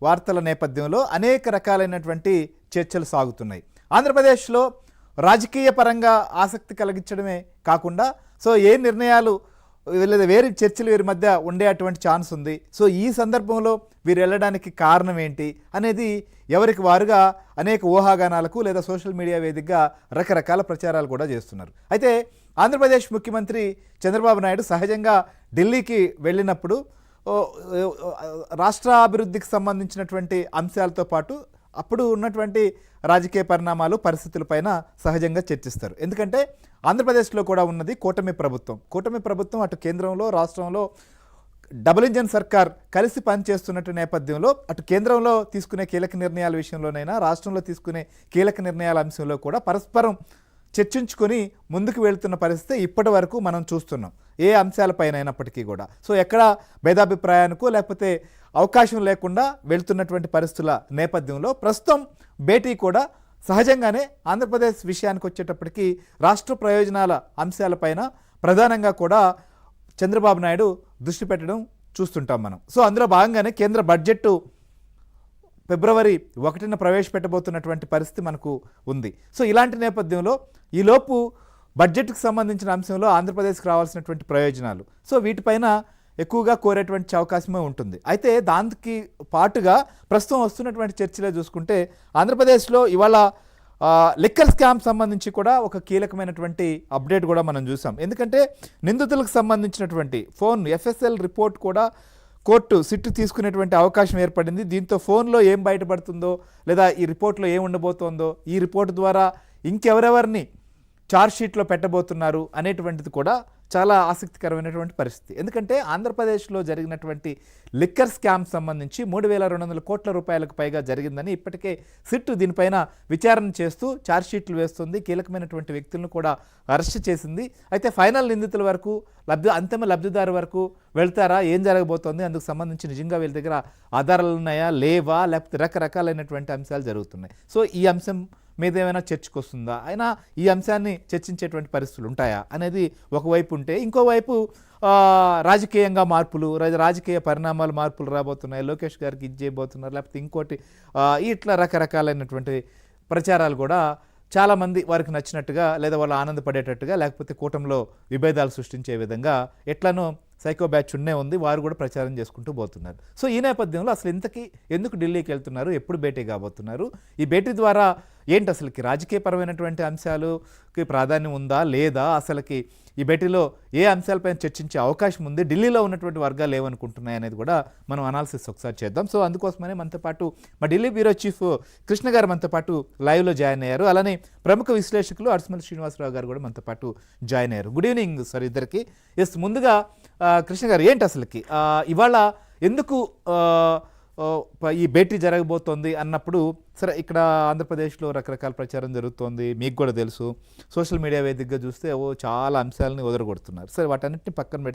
వార్తల నేపథ్యంలో అనేక రకాలైనటువంటి చర్చలు సాగుతున్నాయి. ఆంధ్రప్రదేశ్లో రాజకీయ పరంగా ఆసక్తి కలిగించడమే కాకుండా ఏ నిర్ణయాలు లేదా వేరే చర్చలు వీరి మధ్య ఉండే అటువంటి ఛాన్స్ ఉంది. ఈ సందర్భంలో వీరు వెళ్ళడానికి కారణం ఏంటి అనేది ఎవరికి వారుగా అనేక ఊహాగానాలకు లేదా సోషల్ మీడియా వేదికగా రకరకాల ప్రచారాలు కూడా చేస్తున్నారు. అయితే ఆంధ్రప్రదేశ్ ముఖ్యమంత్రి చంద్రబాబు నాయుడు సహజంగా ఢిల్లీకి వెళ్ళినప్పుడు రాష్ట్ర అభివృద్ధికి సంబంధించినటువంటి అంశాలతో పాటు అప్పుడు ఉన్నటువంటి రాజకీయ పరిణామాలు పరిస్థితులపైన సహజంగా చర్చిస్తారు. ఎందుకంటే ఆంధ్రప్రదేశ్లో కూడా ఉన్నది కూటమి ప్రభుత్వం అటు కేంద్రంలో రాష్ట్రంలో డబుల్ ఇంజన్ సర్కార్ కలిసి పనిచేస్తున్నట్టు నేపథ్యంలో అటు కేంద్రంలో తీసుకునే కీలక నిర్ణయాల విషయంలోనైనా రాష్ట్రంలో తీసుకునే కీలక నిర్ణయాల అంశంలో కూడా పరస్పరం చర్చించుకొని ముందుకు వెళ్తున్న పరిస్థితి ఇప్పటి వరకు మనం చూస్తున్నాం. ఏ అంశాలపైన అయినప్పటికీ కూడా ఎక్కడ భేదాభిప్రాయానికో లేకపోతే అవకాశం లేకుండా వెళ్తున్నటువంటి పరిస్థితుల నేపథ్యంలో ప్రస్తుతం భేటీ కూడా సహజంగానే ఆంధ్రప్రదేశ్ విషయానికి వచ్చేటప్పటికి రాష్ట్ర ప్రయోజనాల అంశాలపైన ప్రధానంగా కూడా చంద్రబాబు నాయుడు దృష్టి పెట్టడం చూస్తుంటాం మనం. అందులో భాగంగానే కేంద్ర బడ్జెట్ ఫిబ్రవరి 1న ప్రవేశపెట్టబోతున్నటువంటి పరిస్థితి మనకు ఉంది. ఇలాంటి నేపథ్యంలో ఈలోపు బడ్జెట్కి సంబంధించిన అంశంలో ఆంధ్రప్రదేశ్కి రావాల్సినటువంటి ప్రయోజనాలు వీటిపైన ఎక్కువగా కోరేటువంటి అవకాశమే ఉంటుంది. అయితే దానికి పాటుగా ప్రస్తుతం వస్తున్నటువంటి చర్చలో చూసుకుంటే ఆంధ్రప్రదేశ్లో ఇవాళ లిక్కర్ స్కామ్ సంబంధించి కూడా ఒక కీలకమైనటువంటి అప్డేట్ కూడా మనం చూసాం. ఎందుకంటే నిందితులకు సంబంధించినటువంటి ఫోన్ ఎఫ్ఎస్ఎల్ రిపోర్ట్ కూడా కోర్టు సిట్టు తీసుకునేటువంటి అవకాశం ఏర్పడింది. దీంతో ఫోన్లో ఏం బయటపడుతుందో లేదా ఈ రిపోర్ట్లో ఏం ఉండబోతోందో, ఈ రిపోర్టు ద్వారా ఇంకెవరెవరిని ఛార్జ్షీట్లో పెట్టబోతున్నారు అనేటువంటిది కూడా చాలా ఆసక్తికరమైనటువంటి పరిస్థితి. ఎందుకంటే ఆంధ్రప్రదేశ్లో జరిగినటువంటి లిక్కర్ స్కామ్ సంబంధించి 3,200 కోట్ల రూపాయలకు పైగా జరిగిందని ఇప్పటికే సిట్టు దీనిపైన విచారణ చేస్తూ ఛార్జ్షీట్లు వేస్తుంది. కీలకమైనటువంటి వ్యక్తులను కూడా అరెస్ట్ చేసింది. అయితే ఫైనల్ నిందితుల వరకు అంతిమ లబ్ధిదారు వరకు వెళ్తారా, ఏం జరగబోతోంది, అందుకు సంబంధించి నిజంగా వీళ్ళ దగ్గర ఆధారాలు ఉన్నాయా లేవా, లేకపోతే రకరకాలైనటువంటి అంశాలు జరుగుతున్నాయి. ఈ అంశం మీద ఏమైనా చర్చకు వస్తుందా, అయినా ఈ అంశాన్ని చర్చించేటువంటి పరిస్థితులు ఉంటాయా అనేది ఒకవైపు ఉంటే, ఇంకోవైపు రాజకీయంగా మార్పులు రాజకీయ మార్పులు రాబోతున్నాయి, లోకేష్ గారికి ఇది చేయబోతున్నారు, లేకపోతే ఇంకోటి ఇట్లా రకరకాలైనటువంటి ప్రచారాలు కూడా చాలామంది వారికి నచ్చినట్టుగా లేదా వాళ్ళు ఆనందపడేటట్టుగా లేకపోతే కూటమిలో విభేదాలు సృష్టించే విధంగా ఎట్లనో సైకో బ్యాచ్ ఉన్నే ఉంది, వారు కూడా ప్రచారం చేసుకుంటూ పోతున్నారు. ఈ నేపథ్యంలో అసలు ఇంతకీ ఎందుకు ఢిల్లీకి వెళ్తున్నారు, ఎప్పుడు భేటీ కాబోతున్నారు, ఈ భేటీ ద్వారా ఏంటి అసలుకి రాజకీయపరమైనటువంటి అంశాలకి ప్రాధాన్యం ఉందా లేదా, అసలుకి ఈ భేటీలో ఏ అంశాలపైన చర్చించే అవకాశం ఉంది, ఢిల్లీలో ఉన్నటువంటి వర్గాలు ఏమనుకుంటున్నాయి అనేది కూడా మనం అనాలిసిస్ ఒకసారి చేద్దాం. అందుకోసమనే మనతో పాటు మా ఢిల్లీ బ్యూరో చీఫ్ కృష్ణ గారు మనతో పాటు లైవ్లో జాయిన్ అయ్యారు. అలానే ప్రముఖ విశ్లేషకులు అర్స్మల్ శ్రీనివాసరావు గారు కూడా మనతో పాటు జాయిన్ అయ్యారు. గుడ్ ఈవినింగ్ సార్ ఇద్దరికి. ముందుగా కృష్ణ గారు, ఏంటి అసలుకి ఇవాళ ఎందుకు ఈ భేటీ జరగబోతోంది అన్నప్పుడు, సరే ఇక్కడ ఆంధ్రప్రదేశ్లో రకరకాల ప్రచారం జరుగుతోంది, మీకు కూడా తెలుసు, సోషల్ మీడియా వేదికగా చూస్తే చాలా అంశాలని వదలగొడుతున్నారు. సరే వాటన్నిటిని పక్కన పెట్టి